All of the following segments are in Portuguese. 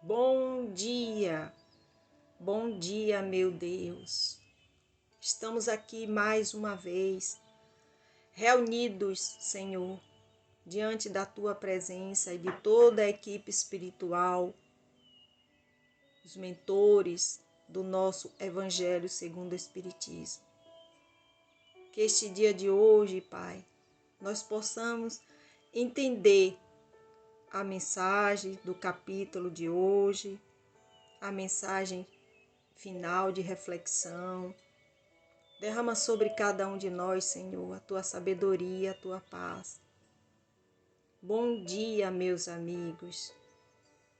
Bom dia, meu Deus. Estamos aqui mais uma vez, reunidos, Senhor, diante da Tua presença e de toda a equipe espiritual, os mentores do nosso Evangelho segundo o Espiritismo. Que este dia de hoje, Pai, nós possamos entender a mensagem do capítulo de hoje, a mensagem final de reflexão. Derrama sobre cada um de nós, Senhor, a Tua sabedoria, a Tua paz. Bom dia, meus amigos.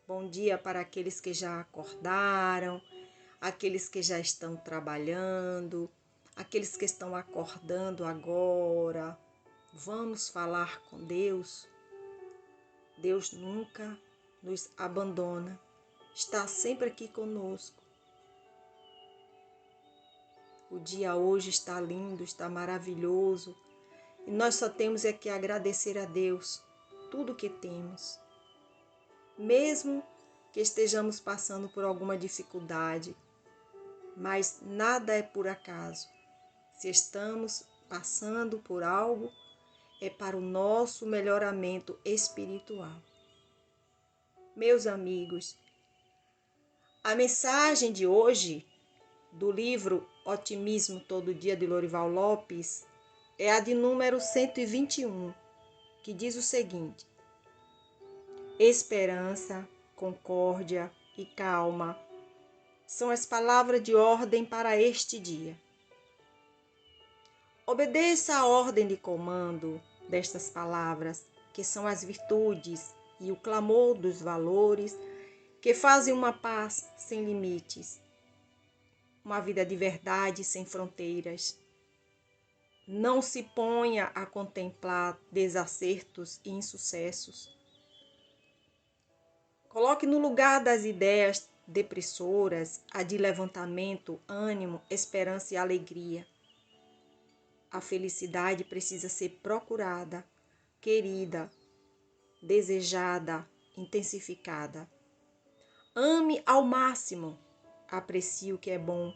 Bom dia para aqueles que já acordaram, aqueles que já estão trabalhando, aqueles que estão acordando agora. Vamos falar com Deus. Deus nunca nos abandona, está sempre aqui conosco. O dia hoje está lindo, está maravilhoso e nós só temos é que agradecer a Deus tudo que temos. Mesmo que estejamos passando por alguma dificuldade, mas nada é por acaso. Se estamos passando por algo, é para o nosso melhoramento espiritual. Meus amigos, a mensagem de hoje do livro Otimismo Todo Dia de Lorival Lopes é a de número 121, que diz o seguinte: esperança, concórdia e calma são as palavras de ordem para este dia. Obedeça a ordem de comando destas palavras, que são as virtudes e o clamor dos valores que fazem uma paz sem limites, uma vida de verdade sem fronteiras. Não se ponha a contemplar desacertos e insucessos. Coloque no lugar das ideias depressoras a de levantamento, ânimo, esperança e alegria. A felicidade precisa ser procurada, querida, desejada, intensificada. Ame ao máximo, aprecie o que é bom.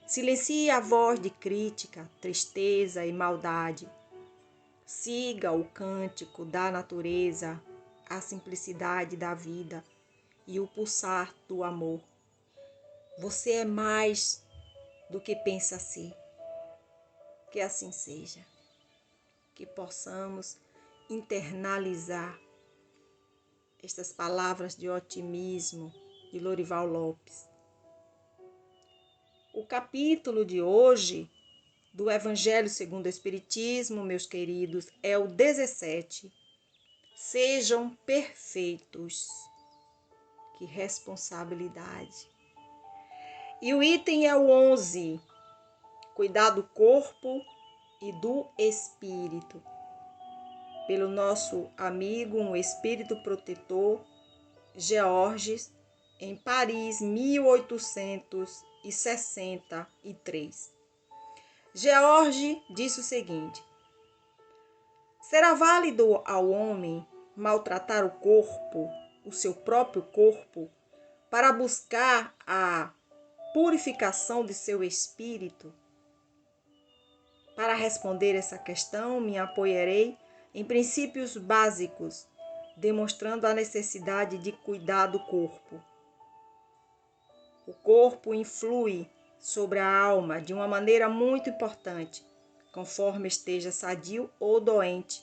Silencie a voz de crítica, tristeza e maldade. Siga o cântico da natureza, a simplicidade da vida e o pulsar do amor. Você é mais do que pensa ser. Que assim seja. Que possamos internalizar estas palavras de otimismo de Lorival Lopes. O capítulo de hoje do Evangelho segundo o Espiritismo, meus queridos, é o 17. Sejam perfeitos. Que responsabilidade. E o item é o 11. Cuidar do corpo e do espírito. Pelo nosso amigo, um espírito protetor, Georges, em Paris, 1863. Georges disse o seguinte: será válido ao homem maltratar o corpo, o seu próprio corpo, para buscar a purificação de seu espírito? Para responder essa questão, me apoiarei em princípios básicos, demonstrando a necessidade de cuidar do corpo. O corpo influi sobre a alma de uma maneira muito importante, conforme esteja sadio ou doente,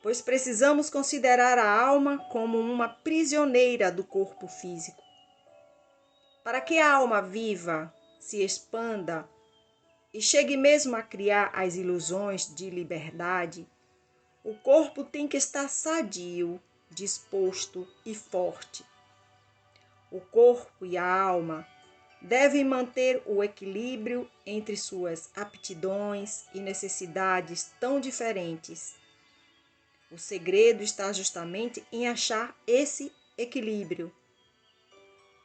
pois precisamos considerar a alma como uma prisioneira do corpo físico. Para que a alma viva, se expanda e chegue mesmo a criar as ilusões de liberdade, o corpo tem que estar sadio, disposto e forte. O corpo e a alma devem manter o equilíbrio entre suas aptidões e necessidades tão diferentes. O segredo está justamente em achar esse equilíbrio.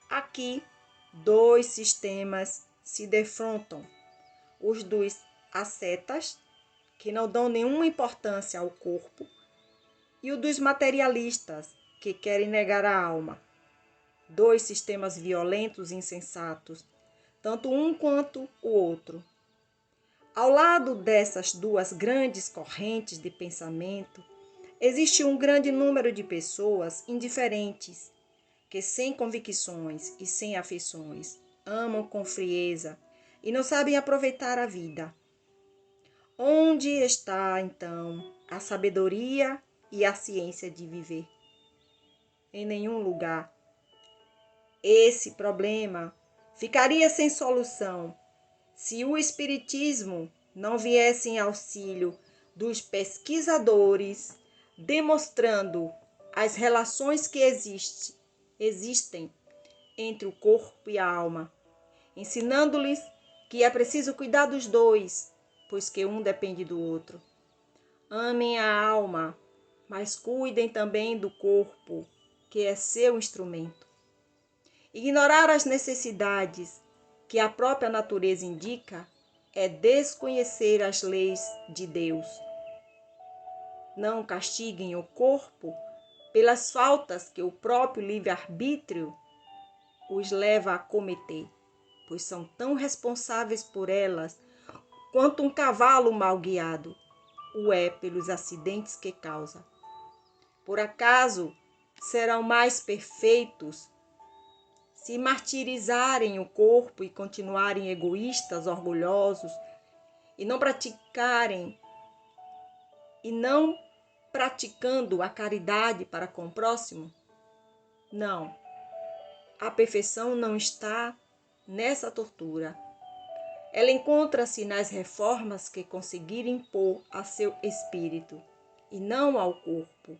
Aqui, dois sistemas se defrontam: os dos ascetas, que não dão nenhuma importância ao corpo, e o dos materialistas, que querem negar a alma. dois sistemas violentos e insensatos, tanto um quanto o outro. Ao lado dessas duas grandes correntes de pensamento, existe um grande número de pessoas indiferentes, que sem convicções e sem afeições, amam com frieza e não sabem aproveitar a vida. Onde está, então, a sabedoria e a ciência de viver? Em nenhum lugar. Esse problema ficaria sem solução se o Espiritismo não viesse em auxílio dos pesquisadores, demonstrando as relações que existem entre o corpo e a alma, ensinando-lhes que é preciso cuidar dos dois, pois que um depende do outro. Amem a alma, mas cuidem também do corpo, que é seu instrumento. Ignorar as necessidades que a própria natureza indica é desconhecer as leis de Deus. Não castiguem o corpo pelas faltas que o próprio livre-arbítrio os leva a cometer, pois são tão responsáveis por elas quanto um cavalo mal guiado o é pelos acidentes que causa. Por acaso serão mais perfeitos se martirizarem o corpo e continuarem egoístas, orgulhosos e não praticando a caridade para com o próximo? Não. A perfeição não está nessa tortura. Ela encontra-se nas reformas que conseguirem impor a seu espírito e não ao corpo.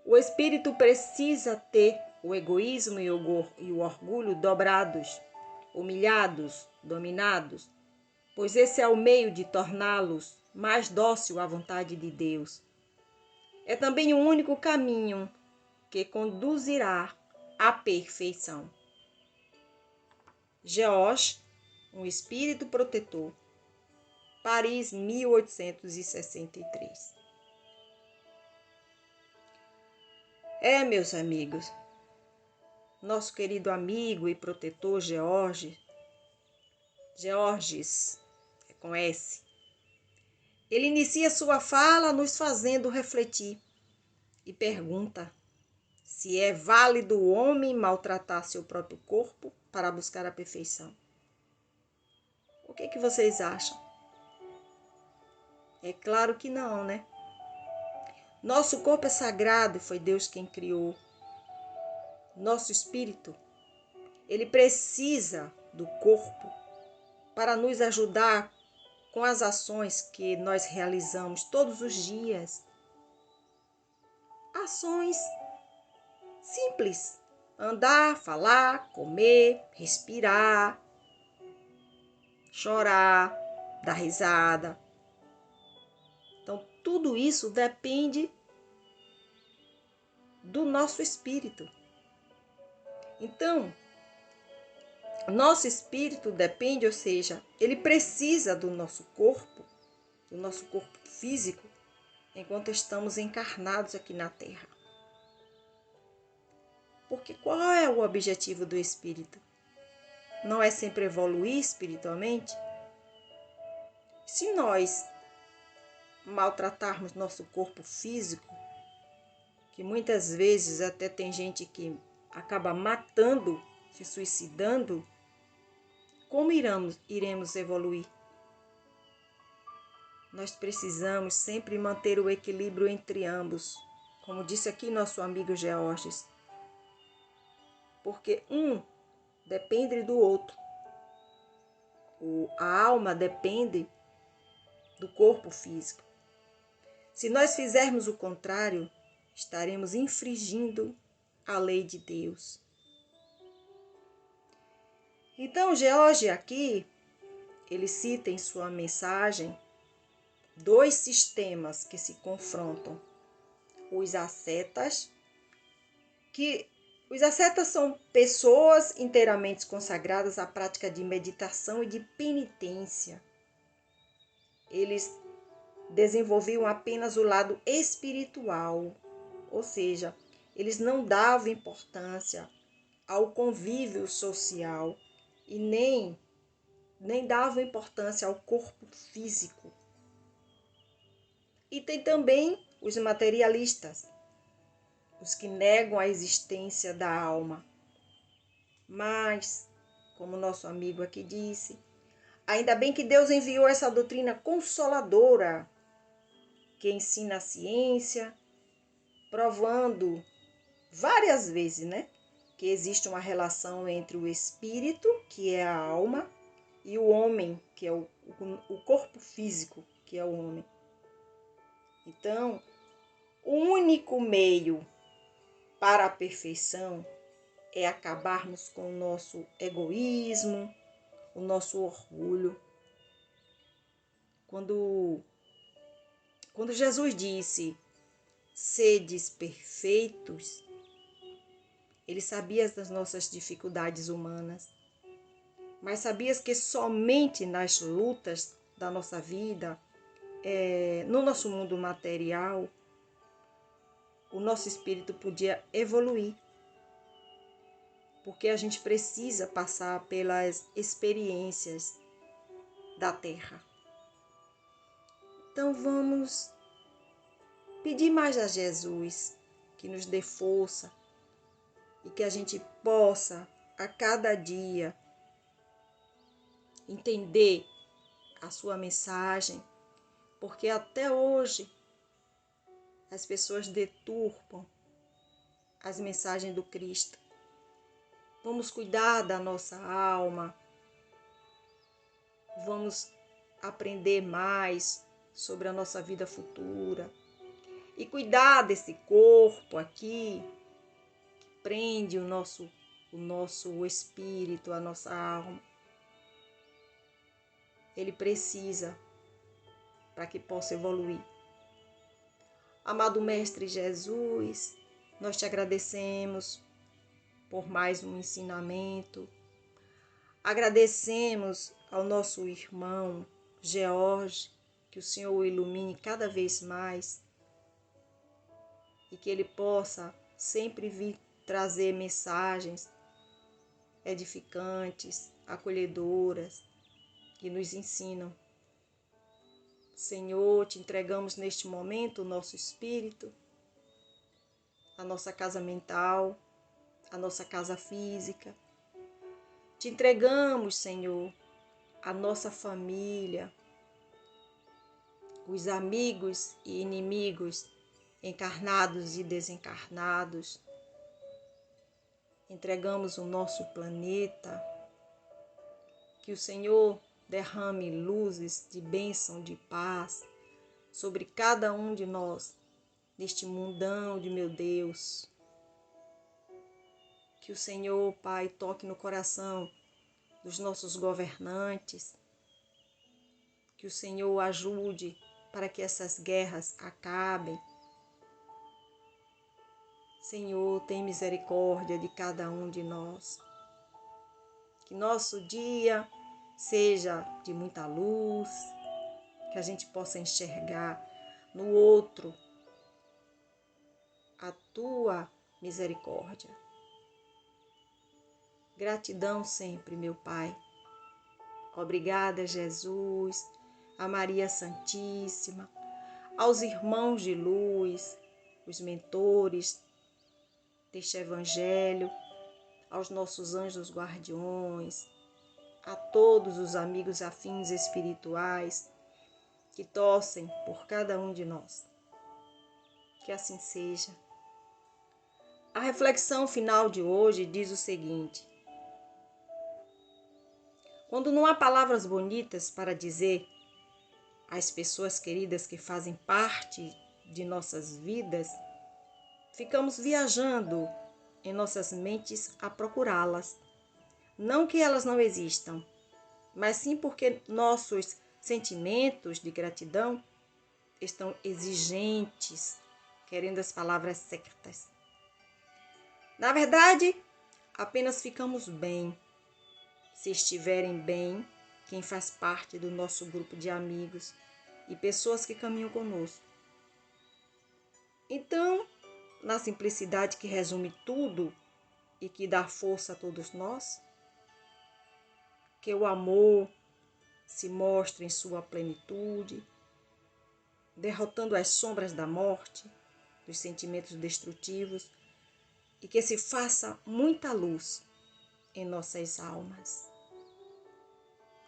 O espírito precisa ter o egoísmo e o orgulho dobrados, humilhados, dominados, pois esse é o meio de torná-los mais dócil à vontade de Deus. É também o único caminho que conduzirá à perfeição. George, um espírito protetor. Paris, 1863. Meus amigos, nosso querido amigo e protetor Georges, com S, ele inicia sua fala nos fazendo refletir e pergunta se é válido o homem maltratar seu próprio corpo para buscar a perfeição. O que vocês acham? É claro que não, né? Nosso corpo é sagrado e foi Deus quem criou. Nosso espírito, ele precisa do corpo para nos ajudar com as ações que nós realizamos todos os dias. Ações simples: andar, falar, comer, respirar, chorar, dar risada. Então, tudo isso depende do nosso espírito. Então, nosso espírito depende, ou seja, ele precisa do nosso corpo físico, enquanto estamos encarnados aqui na Terra. Porque qual é o objetivo do espírito? Não é sempre evoluir espiritualmente? Se nós maltratarmos nosso corpo físico, que muitas vezes até tem gente que acaba matando, se suicidando, como iremos evoluir? Nós precisamos sempre manter o equilíbrio entre ambos, como disse aqui nosso amigo Georges, porque um depende do outro. A alma depende do corpo físico. Se nós fizermos o contrário, estaremos infringindo a lei de Deus. Então, George aqui, ele cita em sua mensagem dois sistemas que se confrontam. Os ascetas são pessoas inteiramente consagradas à prática de meditação e de penitência. Eles desenvolviam apenas o lado espiritual, ou seja, eles não davam importância ao convívio social e nem davam importância ao corpo físico. E tem também os materialistas, os que negam a existência da alma. Mas, como nosso amigo aqui disse, ainda bem que Deus enviou essa doutrina consoladora, que ensina a ciência, provando várias vezes, que existe uma relação entre o espírito, que é a alma, e o homem, que é o corpo físico, que é o homem. Então, o único meio para a perfeição é acabarmos com o nosso egoísmo, o nosso orgulho. Quando Jesus disse, sedes perfeitos, ele sabia das nossas dificuldades humanas, mas sabia que somente nas lutas da nossa vida, no nosso mundo material, o nosso espírito podia evoluir. Porque a gente precisa passar pelas experiências da Terra. Então vamos pedir mais a Jesus que nos dê força e que a gente possa, a cada dia, entender a sua mensagem, porque até hoje as pessoas deturpam as mensagens do Cristo. Vamos cuidar da nossa alma, vamos aprender mais sobre a nossa vida futura e cuidar desse corpo aqui que prende o nosso espírito, a nossa alma. Ele precisa para que possa evoluir. Amado Mestre Jesus, nós te agradecemos por mais um ensinamento. Agradecemos ao nosso irmão George, que o Senhor o ilumine cada vez mais e que ele possa sempre vir trazer mensagens edificantes, acolhedoras, que nos ensinam. Senhor, te entregamos neste momento o nosso espírito, a nossa casa mental, a nossa casa física. Te entregamos, Senhor, a nossa família, os amigos e inimigos, encarnados e desencarnados. Entregamos o nosso planeta, que o Senhor derrame luzes de bênção, de paz sobre cada um de nós, neste mundão de meu Deus. Que o Senhor, Pai, toque no coração dos nossos governantes, que o Senhor ajude para que essas guerras acabem. Senhor, tem misericórdia de cada um de nós. Que nosso dia seja de muita luz, que a gente possa enxergar no outro a tua misericórdia. Gratidão sempre, meu Pai. Obrigada, Jesus, a Maria Santíssima, aos irmãos de luz, os mentores deste Evangelho, aos nossos anjos guardiões, a todos os amigos afins espirituais que torcem por cada um de nós. Que assim seja. A reflexão final de hoje diz o seguinte: quando não há palavras bonitas para dizer às pessoas queridas que fazem parte de nossas vidas, ficamos viajando em nossas mentes a procurá-las. Não que elas não existam, mas sim porque nossos sentimentos de gratidão estão exigentes, querendo as palavras certas. Na verdade, apenas ficamos bem se estiverem bem quem faz parte do nosso grupo de amigos e pessoas que caminham conosco. Então, na simplicidade que resume tudo e que dá força a todos nós. Que o amor se mostre em sua plenitude, derrotando as sombras da morte, dos sentimentos destrutivos, e que se faça muita luz em nossas almas.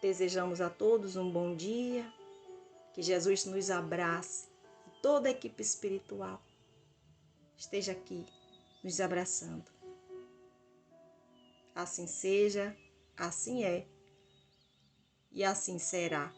Desejamos a todos um bom dia, que Jesus nos abrace e toda a equipe espiritual esteja aqui nos abraçando. Assim seja, assim é e assim será.